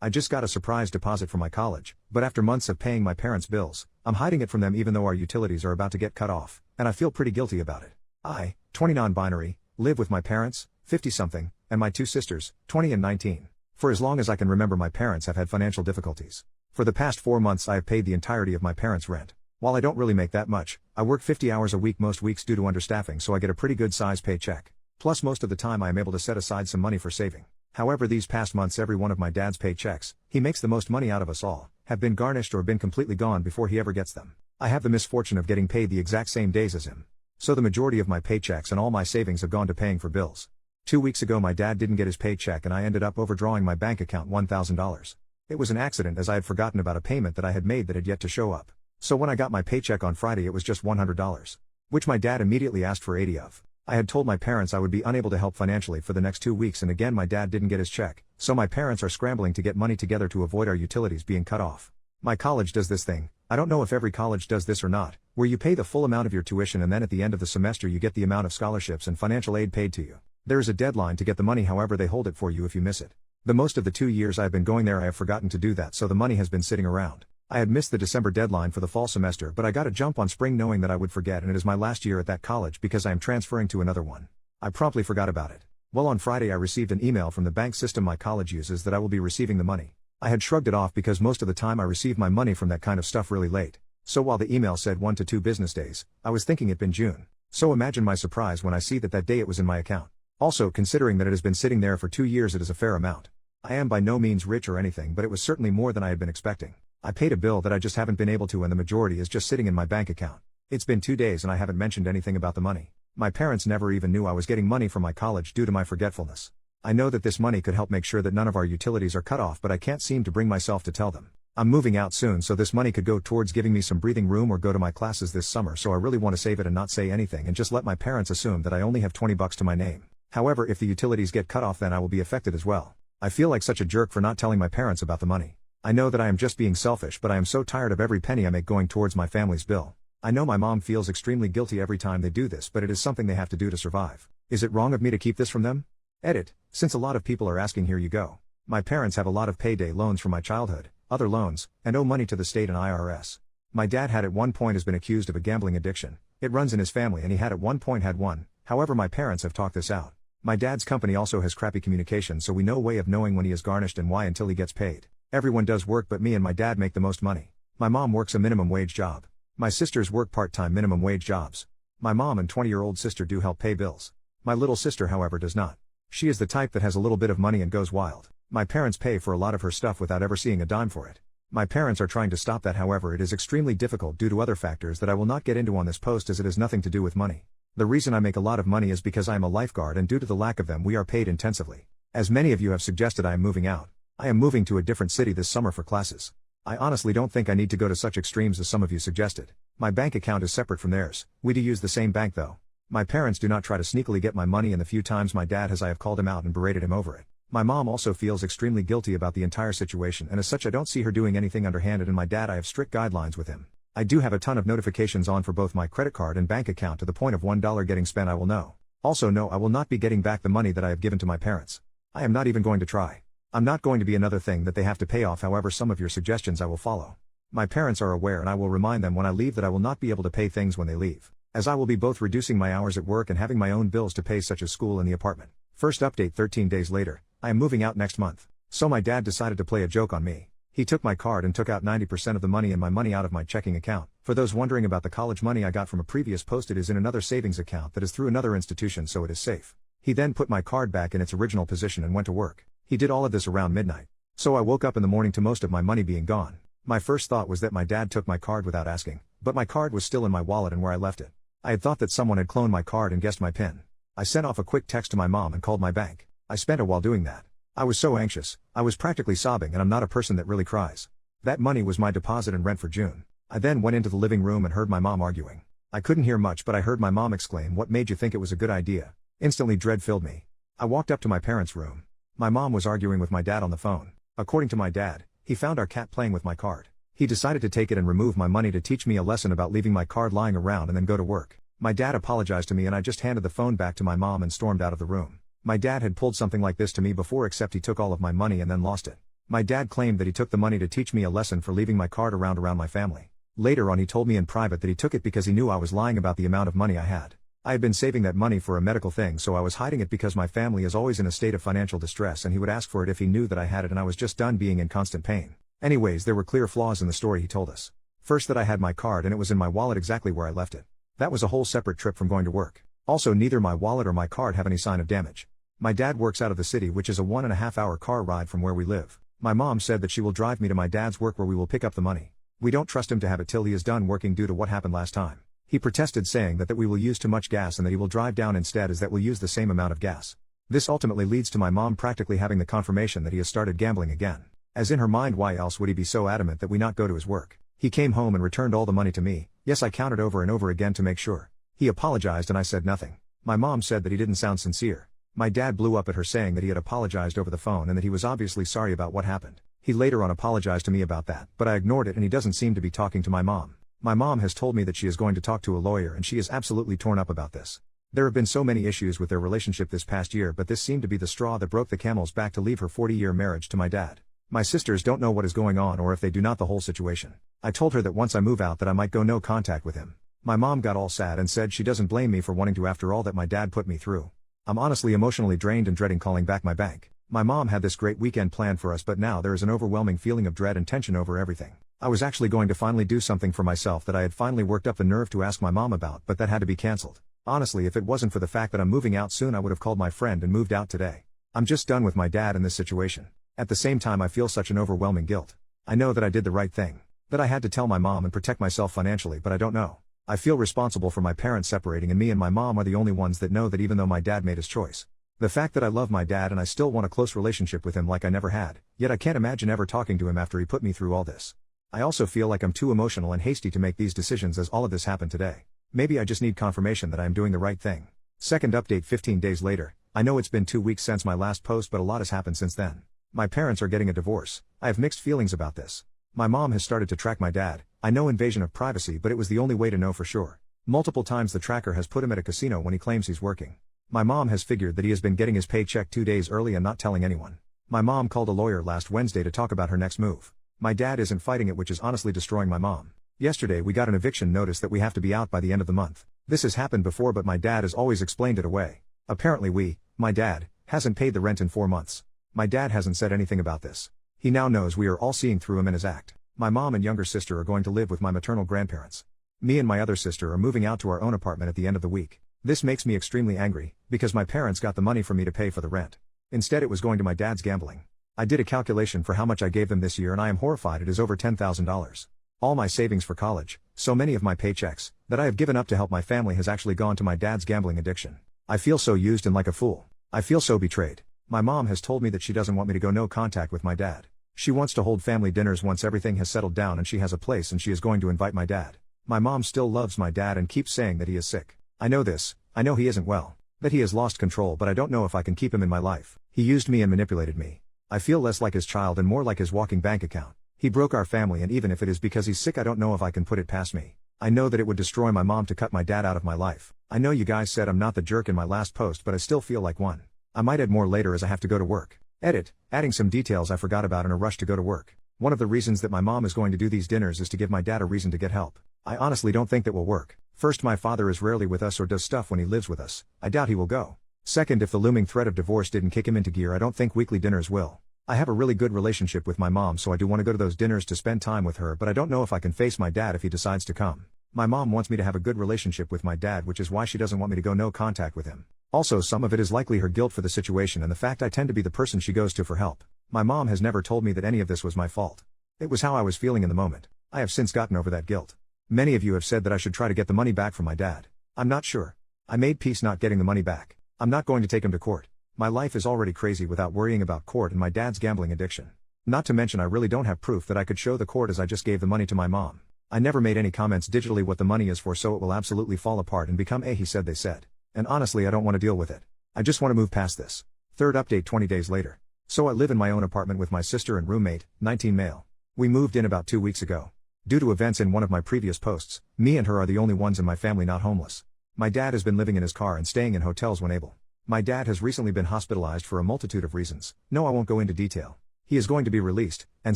I just got a surprise deposit for my college, but after months of paying my parents' bills, I'm hiding it from them even though our utilities are about to get cut off, and I feel pretty guilty about it. I, 20 non-binary, live with my parents, 50-something, and my two sisters, 20 and 19. For as long as I can remember, my parents have had financial difficulties. For the past 4 months I have paid the entirety of my parents' rent. While I don't really make that much, I work 50 hours a week most weeks due to understaffing, so I get a pretty good size paycheck. Plus most of the time I am able to set aside some money for saving. However, these past months every one of my dad's paychecks, he makes the most money out of us all, have been garnished or been completely gone before he ever gets them. I have the misfortune of getting paid the exact same days as him. So the majority of my paychecks and all my savings have gone to paying for bills. 2 weeks ago my dad didn't get his paycheck and I ended up overdrawing my bank account $1,000. It was an accident as I had forgotten about a payment that I had made that had yet to show up. So when I got my paycheck on Friday it was just $100. Which my dad immediately asked for 80 of. I had told my parents I would be unable to help financially for the next 2 weeks, and again my dad didn't get his check, so my parents are scrambling to get money together to avoid our utilities being cut off. My college does this thing, I don't know if every college does this or not, where you pay the full amount of your tuition and then at the end of the semester you get the amount of scholarships and financial aid paid to you. There is a deadline to get the money, however they hold it for you if you miss it. The most of the 2 years I have been going there I have forgotten to do that, so the money has been sitting around. I had missed the December deadline for the fall semester, but I got a jump on spring knowing that I would forget, and it is my last year at that college because I am transferring to another one. I promptly forgot about it. Well, on Friday I received an email from the bank system my college uses that I will be receiving the money. I had shrugged it off because most of the time I receive my money from that kind of stuff really late. So while the email said 1 to 2 business days, I was thinking it'd been June. So imagine my surprise when I see that day it was in my account. Also, considering that it has been sitting there for 2 years, it is a fair amount. I am by no means rich or anything, but it was certainly more than I had been expecting. I paid a bill that I just haven't been able to, and the majority is just sitting in my bank account. It's been 2 days and I haven't mentioned anything about the money. My parents never even knew I was getting money from my college due to my forgetfulness. I know that this money could help make sure that none of our utilities are cut off, but I can't seem to bring myself to tell them. I'm moving out soon, so this money could go towards giving me some breathing room or go to my classes this summer, so I really want to save it and not say anything and just let my parents assume that I only have $20 to my name. However, if the utilities get cut off then I will be affected as well. I feel like such a jerk for not telling my parents about the money. I know that I am just being selfish, but I am so tired of every penny I make going towards my family's bill. I know my mom feels extremely guilty every time they do this, but it is something they have to do to survive. Is it wrong of me to keep this from them? Edit. Since a lot of people are asking, here you go. My parents have a lot of payday loans from my childhood, other loans, and owe money to the state and IRS. My dad had at one point has been accused of a gambling addiction. It runs in his family and he had at one point had one. However, my parents have talked this out. My dad's company also has crappy communication, so we no way of knowing when he is garnished and why until he gets paid. Everyone does work, but me and my dad make the most money. My mom works a minimum wage job. My sisters work part-time minimum wage jobs. My mom and 20-year-old sister do help pay bills. My little sister, however, does not. She is the type that has a little bit of money and goes wild. My parents pay for a lot of her stuff without ever seeing a dime for it. My parents are trying to stop that, however it is extremely difficult due to other factors that I will not get into on this post, as it has nothing to do with money. The reason I make a lot of money is because I am a lifeguard, and due to the lack of them we are paid intensively. As many of you have suggested, I am moving out. I am moving to a different city this summer for classes. I honestly don't think I need to go to such extremes as some of you suggested. My bank account is separate from theirs. We do use the same bank though. My parents do not try to sneakily get my money, and the few times my dad has I have called him out and berated him over it. My mom also feels extremely guilty about the entire situation, and as such I don't see her doing anything underhanded, and my dad, I have strict guidelines with him. I do have a ton of notifications on for both my credit card and bank account to the point of $1 getting spent I will know. Also no, I will not be getting back the money that I have given to my parents. I am not even going to try. I'm not going to be another thing that they have to pay off. However, some of your suggestions I will follow. My parents are aware, and I will remind them when I leave that I will not be able to pay things when they leave, as I will be both reducing my hours at work and having my own bills to pay, such as school and the apartment. First update 13 days later, I am moving out next month. So my dad decided to play a joke on me. He took my card and took out 90% of the money and my money out of my checking account. For those wondering about the college money I got from a previous post, it is in another savings account that is through another institution, so it is safe. He then put my card back in its original position and went to work. He did all of this around midnight. So I woke up in the morning to most of my money being gone. My first thought was that my dad took my card without asking, but my card was still in my wallet and where I left it. I had thought that someone had cloned my card and guessed my PIN. I sent off a quick text to my mom and called my bank. I spent a while doing that. I was so anxious, I was practically sobbing, and I'm not a person that really cries. That money was my deposit and rent for June. I then went into the living room and heard my mom arguing. I couldn't hear much, but I heard my mom exclaim, "What made you think it was a good idea?" Instantly dread filled me. I walked up to my parents' room. My mom was arguing with my dad on the phone. According to my dad, he found our cat playing with my card. He decided to take it and remove my money to teach me a lesson about leaving my card lying around and then go to work. My dad apologized to me and I just handed the phone back to my mom and stormed out of the room. My dad had pulled something like this to me before, except he took all of my money and then lost it. My dad claimed that he took the money to teach me a lesson for leaving my card around my family. Later on he told me in private that he took it because he knew I was lying about the amount of money I had. I had been saving that money for a medical thing, so I was hiding it because my family is always in a state of financial distress and he would ask for it if he knew that I had it and I was just done being in constant pain. Anyways, there were clear flaws in the story he told us. First, that I had my card and it was in my wallet exactly where I left it. That was a whole separate trip from going to work. Also, neither my wallet or my card have any sign of damage. My dad works out of the city, which is a 1.5 hour car ride from where we live. My mom said that she will drive me to my dad's work where we will pick up the money. We don't trust him to have it till he is done working due to what happened last time. He protested, saying that we will use too much gas and that he will drive down instead, as that will use the same amount of gas. This ultimately leads to my mom practically having the confirmation that he has started gambling again. As in her mind, why else would he be so adamant that we not go to his work? He came home and returned all the money to me. Yes, I counted over and over again to make sure. He apologized and I said nothing. My mom said that he didn't sound sincere. My dad blew up at her, saying that he had apologized over the phone and that he was obviously sorry about what happened. He later on apologized to me about that, but I ignored it and he doesn't seem to be talking to my mom. My mom has told me that she is going to talk to a lawyer and she is absolutely torn up about this. There have been so many issues with their relationship this past year, but this seemed to be the straw that broke the camel's back to leave her 40-year marriage to my dad. My sisters don't know what is going on, or if they do not, the whole situation. I told her that once I move out that I might go no contact with him. My mom got all sad and said she doesn't blame me for wanting to after all that my dad put me through. I'm honestly emotionally drained and dreading calling back my bank. My mom had this great weekend planned for us, but now there is an overwhelming feeling of dread and tension over everything. I was actually going to finally do something for myself that I had finally worked up the nerve to ask my mom about, but that had to be cancelled. Honestly, if it wasn't for the fact that I'm moving out soon, I would have called my friend and moved out today. I'm just done with my dad in this situation. At the same time, I feel such an overwhelming guilt. I know that I did the right thing. That I had to tell my mom and protect myself financially, but I don't know. I feel responsible for my parents separating, and me and my mom are the only ones that know that, even though my dad made his choice. The fact that I love my dad and I still want a close relationship with him like I never had, yet I can't imagine ever talking to him after he put me through all this. I also feel like I'm too emotional and hasty to make these decisions, as all of this happened today. Maybe I just need confirmation that I am doing the right thing. Second update 15 days later. I know it's been 2 weeks since my last post, but a lot has happened since then. My parents are getting a divorce. I have mixed feelings about this. My mom has started to track my dad. I know, invasion of privacy, but it was the only way to know for sure. Multiple times the tracker has put him at a casino when he claims he's working. My mom has figured that he has been getting his paycheck 2 days early and not telling anyone. My mom called a lawyer last Wednesday to talk about her next move. My dad isn't fighting it, which is honestly destroying my mom. Yesterday we got an eviction notice that we have to be out by the end of the month. This has happened before, but my dad has always explained it away. Apparently my dad, hasn't paid the rent in 4 months. My dad hasn't said anything about this. He now knows we are all seeing through him and his act. My mom and younger sister are going to live with my maternal grandparents. Me and my other sister are moving out to our own apartment at the end of the week. This makes me extremely angry, because my parents got the money for me to pay for the rent. Instead it was going to my dad's gambling. I did a calculation for how much I gave them this year and I am horrified. It is over $10,000. All my savings for college, so many of my paychecks, that I have given up to help my family has actually gone to my dad's gambling addiction. I feel so used and like a fool. I feel so betrayed. My mom has told me that she doesn't want me to go no contact with my dad. She wants to hold family dinners once everything has settled down and she has a place, and she is going to invite my dad. My mom still loves my dad and keeps saying that he is sick. I know this. I know he isn't well. That he has lost control, but I don't know if I can keep him in my life. He used me and manipulated me. I feel less like his child and more like his walking bank account. He broke our family, and even if it is because he's sick, I don't know if I can put it past me. I know that it would destroy my mom to cut my dad out of my life. I know you guys said I'm not the jerk in my last post, but I still feel like one. I might add more later as I have to go to work. Edit, adding some details I forgot about in a rush to go to work. One of the reasons that my mom is going to do these dinners is to give my dad a reason to get help. I honestly don't think that will work. First, my father is rarely with us or does stuff when he lives with us. I doubt he will go. Second, if the looming threat of divorce didn't kick him into gear, I don't think weekly dinners will. I have a really good relationship with my mom, so I do want to go to those dinners to spend time with her, but I don't know if I can face my dad if he decides to come. My mom wants me to have a good relationship with my dad, which is why she doesn't want me to go no contact with him. Also, some of it is likely her guilt for the situation and the fact I tend to be the person she goes to for help. My mom has never told me that any of this was my fault. It was how I was feeling in the moment. I have since gotten over that guilt. Many of you have said that I should try to get the money back from my dad. I'm not sure. I made peace not getting the money back. I'm not going to take him to court. My life is already crazy without worrying about court and my dad's gambling addiction. Not to mention, I really don't have proof that I could show the court, as I just gave the money to my mom. I never made any comments digitally what the money is for, so it will absolutely fall apart and become a he said they said. And honestly, I don't want to deal with it. I just want to move past this. Third update 20 days later. So I live in my own apartment with my sister and roommate, 19 male. We moved in about 2 weeks ago. Due to events in one of my previous posts, me and her are the only ones in my family not homeless. My dad has been living in his car and staying in hotels when able. My dad has recently been hospitalized for a multitude of reasons. No, I won't go into detail. He is going to be released, and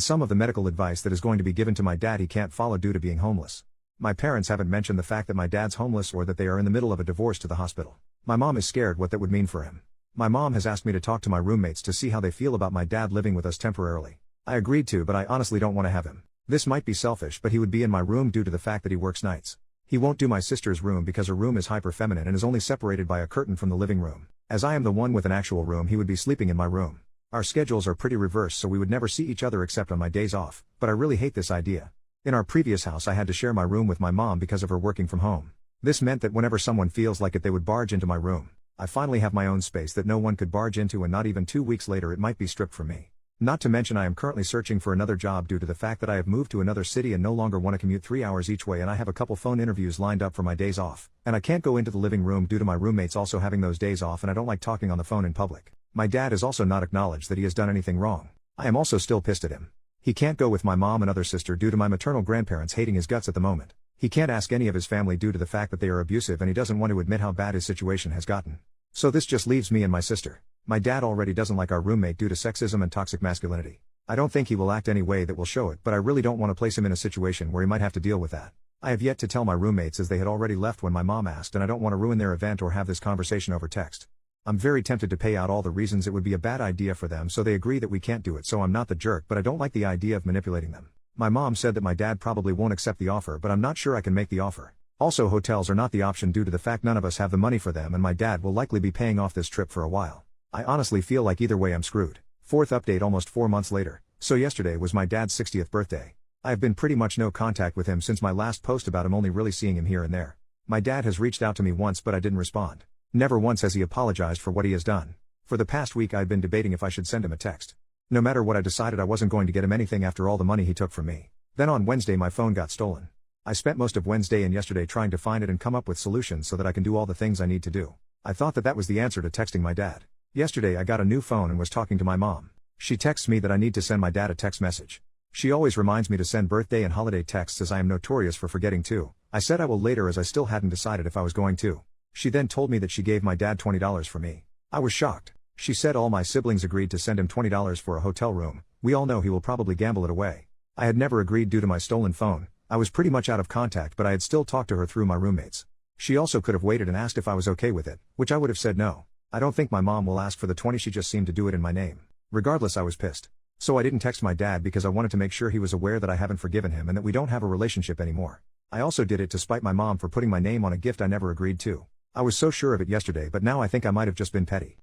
some of the medical advice that is going to be given to my dad he can't follow due to being homeless. My parents haven't mentioned the fact that my dad's homeless or that they are in the middle of a divorce to the hospital. My mom is scared what that would mean for him. My mom has asked me to talk to my roommates to see how they feel about my dad living with us temporarily. I agreed to, but I honestly don't want to have him. This might be selfish, but he would be in my room due to the fact that he works nights. He won't do my sister's room because her room is hyper feminine and is only separated by a curtain from the living room. As I am the one with an actual room, he would be sleeping in my room. Our schedules are pretty reversed, so we would never see each other except on my days off, but I really hate this idea. In our previous house I had to share my room with my mom because of her working from home. This meant that whenever someone feels like it they would barge into my room. I finally have my own space that no one could barge into, and not even 2 weeks later it might be stripped from me. Not to mention I am currently searching for another job due to the fact that I have moved to another city and no longer want to commute 3 hours each way, and I have a couple phone interviews lined up for my days off, and I can't go into the living room due to my roommates also having those days off, and I don't like talking on the phone in public. My dad has also not acknowledged that he has done anything wrong. I am also still pissed at him. He can't go with my mom and other sister due to my maternal grandparents hating his guts at the moment. He can't ask any of his family due to the fact that they are abusive, and he doesn't want to admit how bad his situation has gotten. So this just leaves me and my sister. My dad already doesn't like our roommate due to sexism and toxic masculinity. I don't think he will act any way that will show it, but I really don't want to place him in a situation where he might have to deal with that. I have yet to tell my roommates, as they had already left when my mom asked, and I don't want to ruin their event or have this conversation over text. I'm very tempted to pay out all the reasons it would be a bad idea for them, so they agree that we can't do it, so I'm not the jerk, but I don't like the idea of manipulating them. My mom said that my dad probably won't accept the offer, but I'm not sure I can make the offer. Also, hotels are not the option due to the fact none of us have the money for them, and my dad will likely be paying off this trip for a while. I honestly feel like either way I'm screwed. Fourth update almost 4 months later. So yesterday was my dad's 60th birthday. I have been pretty much no contact with him since my last post about him, only really seeing him here and there. My dad has reached out to me once, but I didn't respond. Never once has he apologized for what he has done. For the past week I'd been debating if I should send him a text. No matter what, I decided I wasn't going to get him anything after all the money he took from me. Then on Wednesday my phone got stolen. I spent most of Wednesday and yesterday trying to find it and come up with solutions so that I can do all the things I need to do. I thought that was the answer to texting my dad. Yesterday I got a new phone and was talking to my mom. She texts me that I need to send my dad a text message. She always reminds me to send birthday and holiday texts, as I am notorious for forgetting too. I said I will later, as I still hadn't decided if I was going to. She then told me that she gave my dad $20 for me. I was shocked. She said all my siblings agreed to send him $20 for a hotel room. We all know he will probably gamble it away. I had never agreed due to my stolen phone. I was pretty much out of contact, but I had still talked to her through my roommates. She also could have waited and asked if I was okay with it, which I would have said no. I don't think my mom will ask for the 20, she just seemed to do it in my name. Regardless, I was pissed. So I didn't text my dad because I wanted to make sure he was aware that I haven't forgiven him and that we don't have a relationship anymore. I also did it to spite my mom for putting my name on a gift I never agreed to. I was so sure of it yesterday, but now I think I might have just been petty.